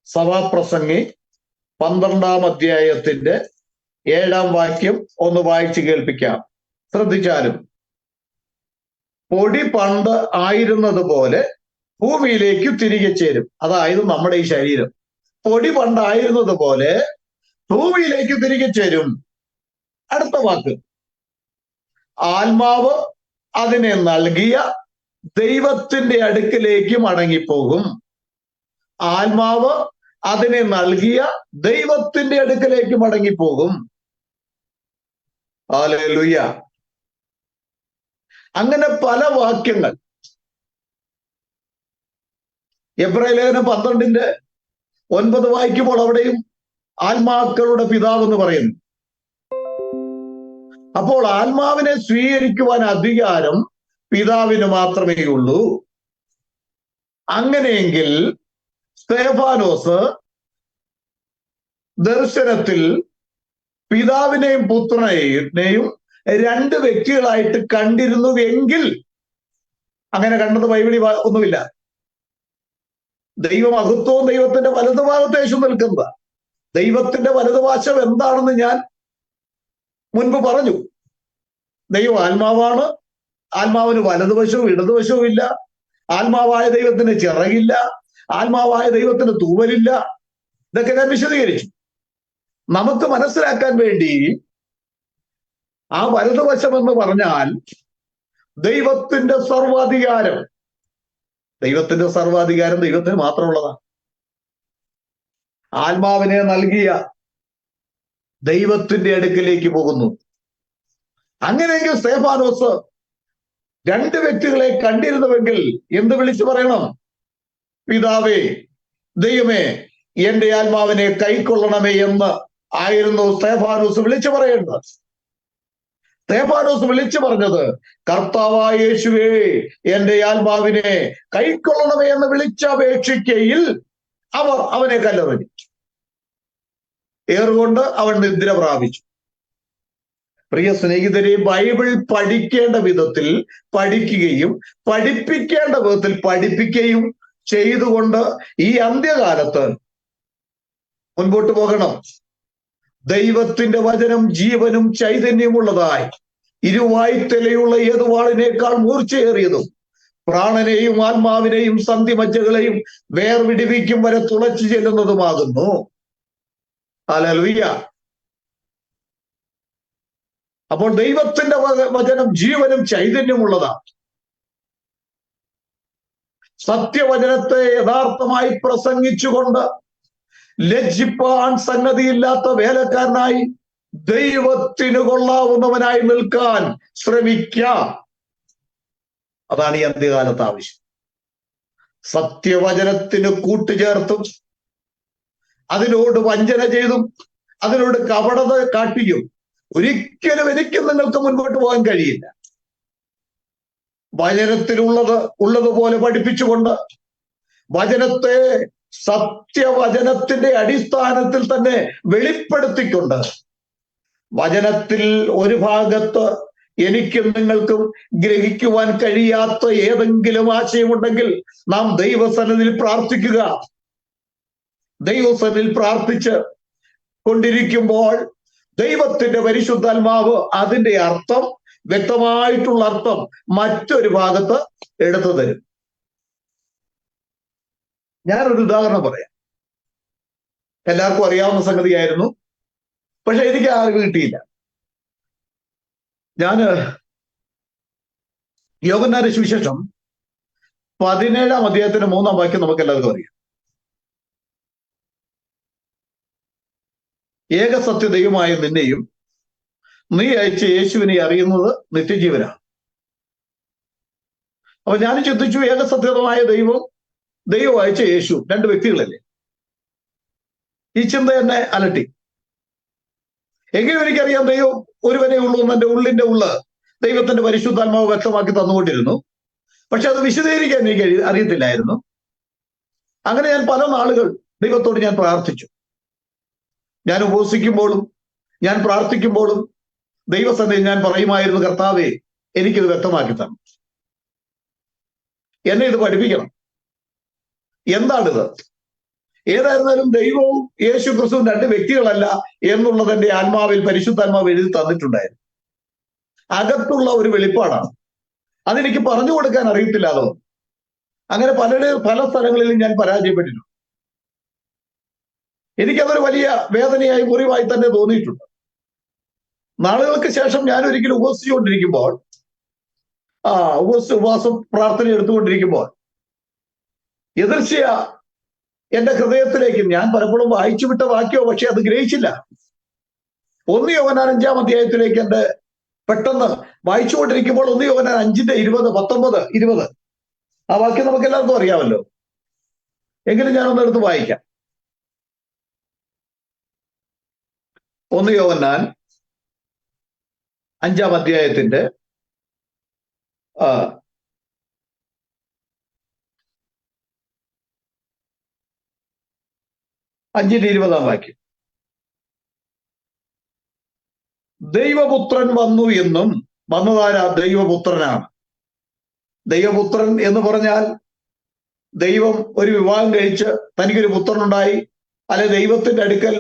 സഭാപ്രസംഗി 12-ാം അധ്യായത്തിന്റെ 7-ാം വാക്യം ഒന്ന് വായിച്ചു കേൾപ്പിക്കാം. ശ്രദ്ധിച്ചാലും, പൊടി പണ്ട് ആയിരുന്നത് പോലെ ഭൂമിയിലേക്ക് തിരികെ ചേരും. അതായത് നമ്മുടെ ഈ ശരീരം പൊടി പണ്ടായിരുന്നത് പോലെ ഭൂമിയിലേക്ക് തിരികെ ചേരും. അടുത്ത വാക്ക്, ആത്മാവ് അതിനെ നൽകിയ ദൈവത്തിന്റെ അടുക്കിലേക്ക് മടങ്ങിപ്പോകും. ആത്മാവ് അതിനെ നൽകിയ ദൈവത്തിന്റെ അടുക്കിലേക്ക് മടങ്ങിപ്പോകും. ഹല്ലേലൂയ. അങ്ങനെ പല വാക്യങ്ങൾ എബ്രായ ലേഖനം 12-ന്റെ 9 വായിക്കുമ്പോൾ അവിടെയും ആത്മാക്കളുടെ പിതാവ് എന്ന് പറയുന്നു. അപ്പോൾ ആത്മാവിനെ സ്വീകരിക്കുവാൻ അധികാരം പിതാവിന് മാത്രമേ ഉള്ളൂ. അങ്ങനെയെങ്കിൽ സ്തെഫാനോസ് ദർശനത്തിൽ പിതാവിനെയും പുത്രനെയും 2 വ്യക്തികളായിട്ട് കണ്ടിരുന്നുവെങ്കിൽ, അങ്ങനെ കണ്ടത് ബൈബിളിൽ ഒന്നുമില്ല. ദൈവമഹത്വവും ദൈവത്തിന്റെ വലതുഭാഗത്ത് യേശു നിൽക്കുന്നത്. ദൈവത്തിന്റെ വലതുഭാഷം എന്താണെന്ന് ഞാൻ മുൻപ് പറഞ്ഞു. ദൈവം ആത്മാവാണ്. ആത്മാവിന് വലതുവശവും ഇടതുവശവും ഇല്ല. ആത്മാവായ ദൈവത്തിന് ചിറകില്ല. ആത്മാവായ ദൈവത്തിന് തൂവലില്ല. ഇതൊക്കെ ഞാൻ വിശദീകരിച്ചു. നമുക്ക് മനസ്സിലാക്കാൻ വേണ്ടി, ആ വലതുവശം എന്ന് പറഞ്ഞാൽ ദൈവത്തിന്റെ സർവാധികാരം. ദൈവത്തിന്റെ സർവാധികാരം ദൈവത്തിന് മാത്രമുള്ളതാണ്. ആത്മാവിനെ നൽകിയ ദൈവത്തിന്റെ അടുക്കിലേക്ക് പോകുന്നു. അങ്ങനെയെങ്കിൽ സ്തെഫാനോസ് 2 വ്യക്തികളെ കണ്ടിരുന്നുവെങ്കിൽ എന്ത് വിളിച്ചു പറയണം? പിതാവേ, ദൈവമേ, എന്റെ ആത്മാവിനെ കൈക്കൊള്ളണമേ എന്ന് ആയിരുന്നു സ്തെഫാനോസ് വിളിച്ചു പറയേണ്ടത്. സ്തെഫാനോസ് വിളിച്ചു പറഞ്ഞത്, കർത്താവായ യേശുവേ, എന്റെ ആത്മാവിനെ കൈക്കൊള്ളണമേ എന്ന് വിളിച്ചപേക്ഷിക്കയിൽ അവർ അവനെ കല്ലെറിഞ്ഞു. ഏറുകൊണ്ട് അവൻ നിദ്ര പ്രാപിച്ചു. പ്രിയ സ്നേഹിതരെ, ബൈബിൾ പഠിക്കേണ്ട വിധത്തിൽ പഠിക്കുകയും പഠിപ്പിക്കേണ്ട വിധത്തിൽ പഠിപ്പിക്കുകയും ചെയ്തുകൊണ്ട് ഈ അന്ത്യകാലത്ത് മുൻപോട്ട് പോകണം. ദൈവത്തിന്റെ വചനം ജീവനും ചൈതന്യമുള്ളതായി, ഇരുവായ്ത്തലയുള്ള ഏത് വാളിനേക്കാൾ മൂർച്ചയേറിയതും പ്രാണനെയും ആത്മാവിനെയും സന്ധിമജ്ജകളെയും വേർവിടിവിക്കും വരെ തുളച്ചു ചെല്ലുന്നതുമാകുന്നു. ഹല്ലേലൂയ. അപ്പോൾ ദൈവത്തിന്റെ വചനം ജീവനും ചൈതന്യമുള്ളതാണ്. സത്യവചനത്തെ യഥാർത്ഥമായി പ്രസംഗിച്ചുകൊണ്ട് ലജ്ജിപ്പാൻ സംഗതിയില്ലാത്ത വേലക്കാരനായി ദൈവത്തിന് കൊള്ളാവുന്നവനായി നിൽക്കാൻ ശ്രമിക്കാം. അതാണ് ഈ അന്ത്യകാലത്ത് ആവശ്യം. സത്യവചനത്തിന് കൂട്ടുചേർത്തും അതിനോട് വഞ്ചന ചെയ്തും അതിനോട് കപടത കാട്ടിയും ഒരിക്കലും എനിക്കും നിങ്ങൾക്ക് മുൻപോട്ട് പോകാൻ കഴിയില്ല. വചനത്തിലുള്ളത് ഉള്ളതുപോലെ പഠിപ്പിച്ചുകൊണ്ട് വചനത്തെ സത്യവചനത്തിന്റെ അടിസ്ഥാനത്തിൽ തന്നെ വെളിപ്പെടുത്തിക്കൊണ്ട്, വചനത്തിൽ ഒരു ഭാഗത്ത് എനിക്കും നിങ്ങൾക്കും ഗ്രഹിക്കുവാൻ കഴിയാത്ത ഏതെങ്കിലും ആശയമുണ്ടെങ്കിൽ നാം ദൈവസന്നിധിയിൽ പ്രാർത്ഥിക്കുക. ദൈവസന്നിധിയിൽ പ്രാർത്ഥിച്ച് കൊണ്ടിരിക്കുമ്പോൾ ദൈവത്തിന്റെ പരിശുദ്ധാത്മാവ് അതിന്റെ അർത്ഥം, വ്യക്തമായിട്ടുള്ള അർത്ഥം മറ്റൊരു ഭാഗത്ത് എടുത്തു തരും. ഞാനൊരു ഉദാഹരണം പറയാം. എല്ലാവർക്കും അറിയാവുന്ന സംഗതിയായിരുന്നു, പക്ഷെ എനിക്ക് അറിവ് കിട്ടിയില്ല. ഞാന് യോഹന്നാന്റെ സുവിശേഷം 17-ാം അധ്യായത്തിന്റെ 3-ാം വാക്യം നമുക്ക് എല്ലാവർക്കും അറിയാം. ഏക സത്യ ദൈവമായ നിന്നെയും നീ അയച്ച യേശുവിനെ അറിയുന്നത് നിത്യജീവനാണ്. അപ്പൊ ഞാൻ ചിന്തിച്ചു, ഏകസത്യമായ ദൈവം അയച്ച യേശു, രണ്ട് വ്യക്തികളല്ലേ? ഈ ചിന്ത എന്നെ അലട്ടി. എങ്കിലും എനിക്കറിയാം ദൈവം ഒരുവനേ ഉള്ളൂ എന്ന് എൻ്റെ ഉള്ളിന്റെ ദൈവത്തിന്റെ പരിശുദ്ധാത്മാവ് വ്യക്തമാക്കി തന്നുകൊണ്ടിരുന്നു. പക്ഷെ അത് വിശദീകരിക്കാൻ എനിക്ക് അറിയത്തില്ലായിരുന്നു. അങ്ങനെ ഞാൻ പല നാളുകൾ ദൈവത്തോട് ഞാൻ പ്രാർത്ഥിച്ചു. ഞാൻ ഉപവസിക്കുമ്പോഴും ഞാൻ പ്രാർത്ഥിക്കുമ്പോഴും ദൈവസന്നിധിയിൽ ഞാൻ പറയുമായിരുന്നു, കർത്താവേ, എനിക്കിത് വ്യക്തമാക്കി തരണം, എന്നെ ഇത് പഠിപ്പിക്കണം, എന്താണിത്? ഏതായിരുന്നാലും ദൈവവും യേശു ക്രിസ്തുവും രണ്ട് വ്യക്തികളല്ല എന്നുള്ളത് എൻ്റെ ആത്മാവിൽ പരിശുദ്ധാത്മാവ് എഴുതി തന്നിട്ടുണ്ടായിരുന്നു. അകത്തുള്ള ഒരു വെളിപ്പാടാണ്. അതെനിക്ക് പറഞ്ഞു കൊടുക്കാൻ അറിയത്തില്ലാതെ വന്നു. അങ്ങനെ പല സ്ഥലങ്ങളിലും ഞാൻ പരാജയപ്പെട്ടിട്ടുണ്ട്. എനിക്കതൊരു വലിയ വേദനയായി, മുറിവായി തന്നെ തോന്നിയിട്ടുണ്ട്. നാളുകൾക്ക് ശേഷം ഞാൻ ഒരിക്കലും ഉപവസിച്ചുകൊണ്ടിരിക്കുമ്പോൾ, ഉപവാസം പ്രാർത്ഥന എടുത്തുകൊണ്ടിരിക്കുമ്പോൾ എതിർച്ചയ എന്റെ ഹൃദയത്തിലേക്ക്, ഞാൻ പലപ്പോഴും വായിച്ചു വിട്ട വാക്യോ, പക്ഷെ അത് ഗ്രഹിച്ചില്ല, 1 യോഹന്നാൻ 5-ാം അധ്യായത്തിലേക്ക് എന്റെ പെട്ടെന്ന് വായിച്ചുകൊണ്ടിരിക്കുമ്പോൾ 1 യോഹന്നാൻ 5-ന്റെ 20, 19, 20 ആ വാക്യം നമുക്ക് എല്ലാവർക്കും അറിയാമല്ലോ. എങ്കിലും ഞാനൊന്ന് എടുത്ത് വായിക്കാം. 1 യോഹന്നാൻ 5-ാം അധ്യായത്തിന്റെ 5-ന്റെ 20-ാം വാക്യം. ദൈവപുത്രൻ വന്നു എന്നും, വന്നതാരാ? ദൈവപുത്രനാണ്. ദൈവപുത്രൻ എന്ന് പറഞ്ഞാൽ ദൈവം ഒരു വിവാഹം കഴിച്ച് തനിക്കൊരു പുത്രനുണ്ടായി, അല്ലെ ദൈവത്തിന്റെ അടുക്കൽ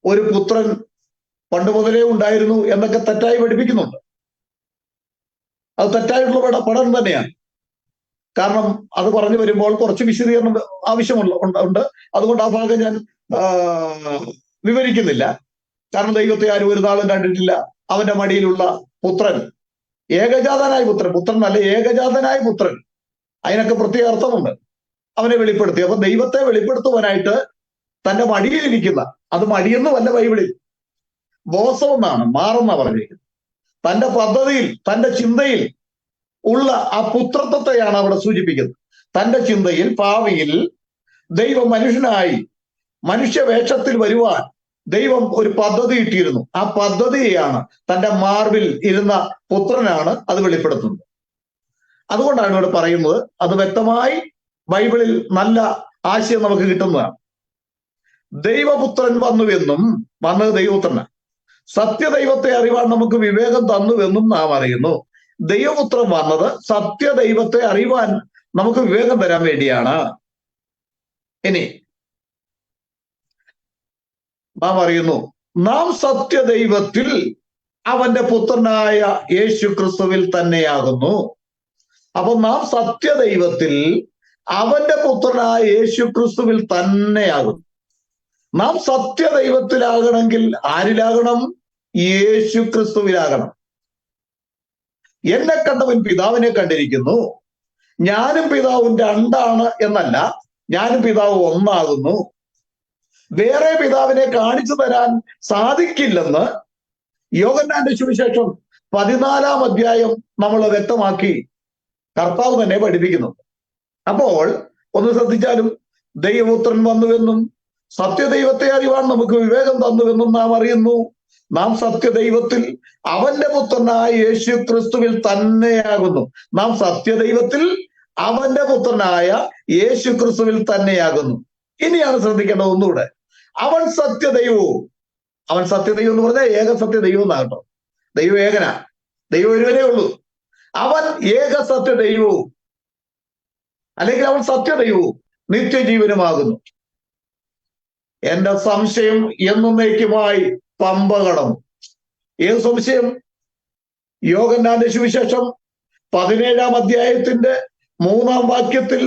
ഒരു പുത്രൻ പണ്ട് മുതലേ ഉണ്ടായിരുന്നു എന്നൊക്കെ തെറ്റായി പഠിപ്പിക്കുന്നുണ്ട്. അത് തെറ്റായിട്ടുള്ള പഠനം തന്നെയാണ്. കാരണം അത് പറഞ്ഞു വരുമ്പോൾ കുറച്ച് വിശദീകരണം ഉണ്ട്. അതുകൊണ്ട് ആ ഭാഗം ഞാൻ വിവരിക്കുന്നില്ല. കാരണം ദൈവത്തെ ആരും ഒരു നാളും കണ്ടിട്ടില്ല. അവന്റെ മടിയിലുള്ള പുത്രൻ, ഏകജാതനായ പുത്രൻ, ഏകജാതനായ പുത്രൻ, അതിനൊക്കെ പ്രത്യേക അർത്ഥമുണ്ട്. അവനെ വെളിപ്പെടുത്തി. അപ്പൊ ദൈവത്തെ വെളിപ്പെടുത്തുവാനായിട്ട് തന്റെ മടിയിലിരിക്കുന്ന, അത് മടിയെന്നുമല്ല ബൈബിളിൽ, ബോസമെന്നാണ്, മാറെന്നാ പറഞ്ഞിരിക്കുന്നത്. തന്റെ പദ്ധതിയിൽ, തന്റെ ചിന്തയിൽ ഉള്ള ആ പുത്രത്വത്തെയാണ് അവിടെ സൂചിപ്പിക്കുന്നത്. തന്റെ ചിന്തയിൽ, ഭാവിയിൽ ദൈവം മനുഷ്യനായി മനുഷ്യവേഷത്തിൽ വരുവാൻ ദൈവം ഒരു പദ്ധതി ഇട്ടിരുന്നു. ആ പദ്ധതിയെയാണ്, തന്റെ മാർബിൽ ഇരുന്ന പുത്രനാണ് അത് വെളിപ്പെടുത്തുന്നത്. അതുകൊണ്ടാണ് ഇവിടെ പറയുന്നത്. അത് വ്യക്തമായി ബൈബിളിൽ നല്ല ആശയം നമുക്ക് കിട്ടുന്നതാണ്. ദൈവപുത്രൻ വന്നുവെന്നും, വന്നത് ദൈവപുത്രനാണ്, സത്യദൈവത്തെ അറിവാൻ നമുക്ക് വിവേകം തന്നുവെന്നും നാം അറിയുന്നു. ദൈവപുത്രൻ വന്നത് സത്യദൈവത്തെ അറിവാൻ നമുക്ക് വിവേകം തരാൻ വേണ്ടിയാണ്. ഇനി നാം അറിയുന്നു, നാം സത്യദൈവത്തിൽ അവന്റെ പുത്രനായ യേശു ക്രിസ്തുവിൽ തന്നെയാകുന്നു. അപ്പൊ നാം സത്യദൈവത്തിൽ അവന്റെ പുത്രനായ യേശു ക്രിസ്തുവിൽ തന്നെയാകുന്നു. നാം സത്യദൈവത്തിലാകണമെങ്കിൽ ആരിലാകണം? യേശു ക്രിസ്തുവിലാകണം. എന്നെ കണ്ടവൻ പിതാവിനെ കണ്ടിരിക്കുന്നു, ഞാനും പിതാവും രണ്ടാണ് എന്നല്ല, ഞാനും പിതാവ് ഒന്നാകുന്നു. വേറെ പിതാവിനെ കാണിച്ചു തരാൻ സാധിക്കില്ലെന്ന് യോഹന്നാന്റെ സുവിശേഷം 14-ാം അധ്യായം നമ്മൾ വ്യക്തമാക്കി കർത്താവ് തന്നെ പഠിപ്പിക്കുന്നുണ്ട്. അപ്പോൾ ഒന്ന് ശ്രദ്ധിച്ചാലും, ദൈവപുത്രൻ വന്നുവെന്നും സത്യദൈവത്തെ അറിവാൻ നമുക്ക് വിവേകം തന്നുവെന്നും നാം അറിയുന്നു. നാം സത്യദൈവത്തിൽ അവന്റെ പുത്രനായ യേശു ക്രിസ്തുവിൽ തന്നെയാകുന്നു. നാം സത്യദൈവത്തിൽ അവന്റെ പുത്രനായ യേശു ക്രിസ്തുവിൽ തന്നെയാകുന്നു. ഇനിയാണ് ശ്രദ്ധിക്കേണ്ടത് ഒന്നുകൂടെ. അവൻ സത്യദൈവവും, അവൻ സത്യദൈവം എന്ന് പറഞ്ഞാൽ ഏക സത്യദൈവം എന്നാകട്ടോ. ദൈവം ഏകനാ, ദൈവം ഒരുവനേ ഉള്ളൂ. അവൻ ഏക സത്യദൈവവും, അല്ലെങ്കിൽ അവൻ സത്യദൈവവും നിത്യജീവനുമാകുന്നു. എന്റെ സംശയം എന്നേക്കുമായി പമ്പ കടന്നു. ഏത് സംശയം? യോഹന്നാന്റെ സുവിശേഷം 17-ാം അധ്യായത്തിന്റെ 3-ാം വാക്യത്തിൽ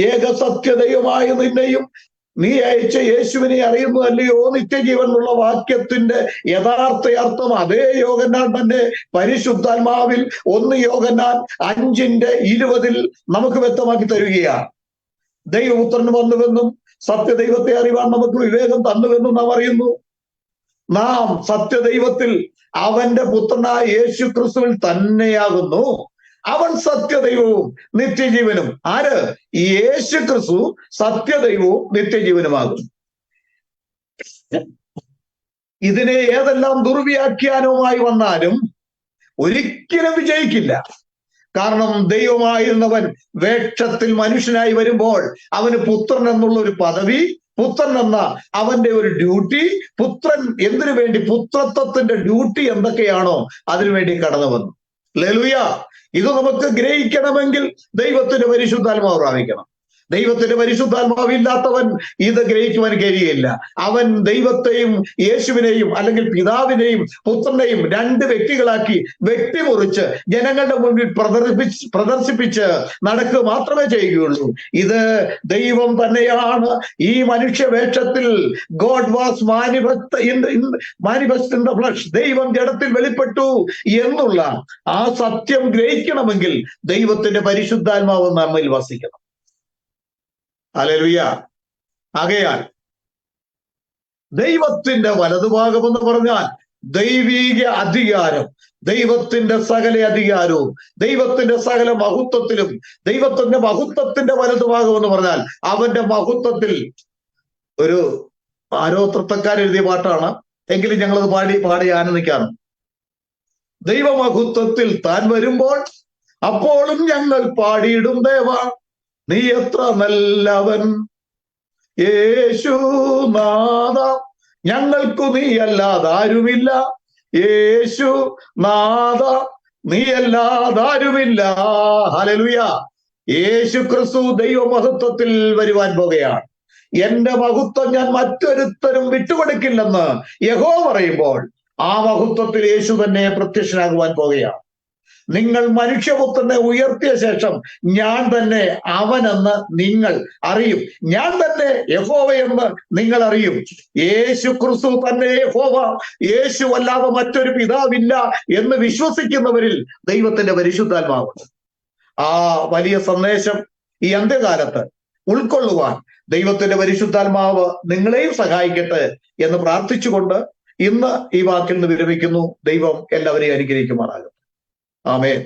ഏക സത്യദൈവമായ നിന്നെയും നീ അയച്ച യേശുവിനെ അറിയുന്നു അല്ലയോ നിത്യജീവൻ എന്നുള്ള വാക്യത്തിന്റെ യഥാർത്ഥ അർത്ഥം അതേ യോഹന്നാൻ തന്നെ പരിശുദ്ധാത്മാവിൽ 1 യോഹന്നാൻ 5:20 നമുക്ക് വ്യക്തമാക്കി തരികയാണ്. ദൈവപുത്രൻ വന്നുവെന്നും സത്യദൈവത്തെ അറിവാൻ നമുക്ക് വിവേകം തന്നുവെന്നും നാം അറിയുന്നു. നാം സത്യദൈവത്തിൽ അവന്റെ പുത്രനായ യേശു ക്രിസ്തുവിൽ തന്നെയാകുന്നു. അവൻ സത്യദൈവവും നിത്യജീവനും. ആര്? യേശു ക്രിസ്തു സത്യദൈവവും നിത്യജീവനുമാകും. ഇതിനെ ഏതെല്ലാം ദുർവ്യാഖ്യാനവുമായി വന്നാലും ഒരിക്കലും വിജയിക്കില്ല. കാരണം ദൈവമായിരുന്നവൻ വേഷത്തിൽ മനുഷ്യനായി വരുമ്പോൾ അവന് പുത്രൻ എന്നുള്ള ഒരു പദവി, പുത്രൻ എന്ന അവന്റെ ഒരു ഡ്യൂട്ടി, പുത്രൻ എന്തിനു വേണ്ടി, പുത്രത്വത്തിന്റെ ഡ്യൂട്ടി എന്തൊക്കെയാണോ അതിനുവേണ്ടി കടന്നു വന്നു. ഹല്ലേലൂയ. ഇത് നമുക്ക് ഗ്രഹിക്കണമെങ്കിൽ ദൈവത്തിന്റെ പരിശുദ്ധാത്മാവ് പ്രാപിക്കണം. ദൈവത്തിന്റെ പരിശുദ്ധാത്മാവില്ലാത്തവൻ ഇത് ഗ്രഹിക്കുവാൻ കഴിയില്ല. അവൻ ദൈവത്തെയും യേശുവിനെയും അല്ലെങ്കിൽ പിതാവിനെയും പുത്രനെയും 2 വ്യക്തികളാക്കി വെട്ടിമുറിച്ച് ജനങ്ങളുടെ മുന്നിൽ പ്രദർശിപ്പിച്ച് നടക്കുക മാത്രമേ ചെയ്യുകയുള്ളൂ. ഇത് ദൈവം തന്നെയാണ് ഈ മനുഷ്യവേഷത്തിൽ. God was manifest in the flesh. ദൈവം ജഡത്തിൽ വെളിപ്പെട്ടു എന്നുള്ള ആ സത്യം ഗ്രഹിക്കണമെങ്കിൽ ദൈവത്തിന്റെ പരിശുദ്ധാത്മാവ് നമ്മിൽ വസിക്കണം. ഹല്ലേലൂയ. ആകയാൽ ദൈവത്തിന്റെ വലതുഭാഗം എന്ന് പറഞ്ഞാൽ ദൈവീക അധികാരം, ദൈവത്തിന്റെ സകല അധികാരവും, ദൈവത്തിന്റെ സകല മഹത്വത്തിലും, ദൈവത്തിന്റെ മഹത്വത്തിന്റെ വലതുഭാഗം എന്ന് പറഞ്ഞാൽ അവന്റെ മഹത്വത്തിൽ. ഒരു ആരോ തൃത്തക്കാരെഴുതിയ പാട്ടാണ്, എങ്കിലും ഞങ്ങളത് പാടി ആനന്ദിക്കാണ്. ദൈവമഹത്വത്തിൽ താൻ വരുമ്പോൾ അപ്പോഴും ഞങ്ങൾ പാടിയിടും ദേവാ നീ എത്ര നല്ലവൻ യേശുനാഥ, ഞങ്ങൾക്കു നീ അല്ലാതാരുമില്ല യേശുനാഥ, നീ അല്ലാതാരുമില്ല. ഹല്ലേലൂയ. യേശു ക്രിസ്തു ദൈവമഹത്വത്തിൽ വരുവാൻ പോകുകയാണ്. എന്റെ മഹത്വം ഞാൻ മറ്റൊരുത്തരും വിട്ടുകൊടുക്കില്ലെന്ന് യഹോവ പറയുമ്പോൾ ആ മഹത്വത്തിൽ യേശു തന്നെ പ്രത്യക്ഷനാകുവാൻ പോകുകയാണ്. നിങ്ങൾ മനുഷ്യപുത്രനെ ഉയർത്തിയ ശേഷം ഞാൻ തന്നെ അവനെന്ന് നിങ്ങൾ അറിയും, ഞാൻ തന്നെ യഹോവയെന്ന് നിങ്ങൾ അറിയും. യേശു ക്രിസ്തു തന്നെ യഹോവ, യേശു അല്ലാതെ മറ്റൊരു പിതാവില്ല എന്ന് വിശ്വസിക്കുന്നവരിൽ ദൈവത്തിന്റെ പരിശുദ്ധാത്മാവുണ്ട്. ആ വലിയ സന്ദേശം ഈ അന്ത്യകാലത്ത് ഉൾക്കൊള്ളുവാൻ ദൈവത്തിന്റെ പരിശുദ്ധാത്മാവ് നിങ്ങളെയും സഹായിക്കട്ടെ എന്ന് പ്രാർത്ഥിച്ചുകൊണ്ട് ഇന്ന് ഈ വാക്കിൽ നിന്ന് വിരമിക്കുന്നു. ദൈവം എല്ലാവരെയും അനുഗ്രഹിക്കുമാറാകട്ടെ. ആമേൻ.